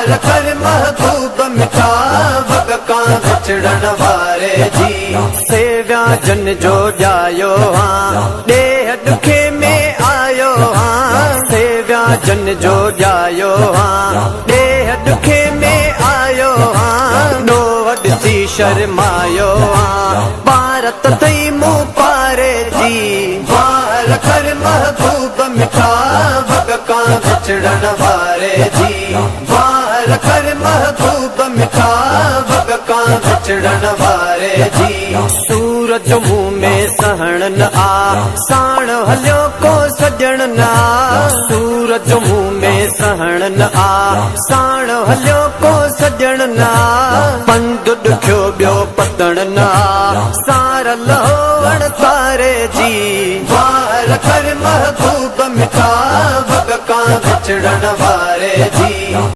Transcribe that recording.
वार कर महबूब मिठा भगकां विछड़न वारे जी सेव्या जन जो जायो हाँ देह दुखे में आयो हाँ सेव्या जन जो जायो हाँ देह दुखे में आयो हाँ नो वॾी शर्मायो हाँ भारत थई मुँह पारे जी वार कर महबूब मिठा भगकां विछड़न वारे जी वार कर महबूब मिठा भगकां विछड़न वारे जी सूरज मुँह में सहण न आ साण हलियो को सजण न आ सूरज मुँह में सहण न आ साण हलियो को सजण न आ पंधु ॾुखियो ॿियो पतण न आ सार लहोवण तारे जी वार कर महबूब मिठा भगकां विछड़न वारे जी।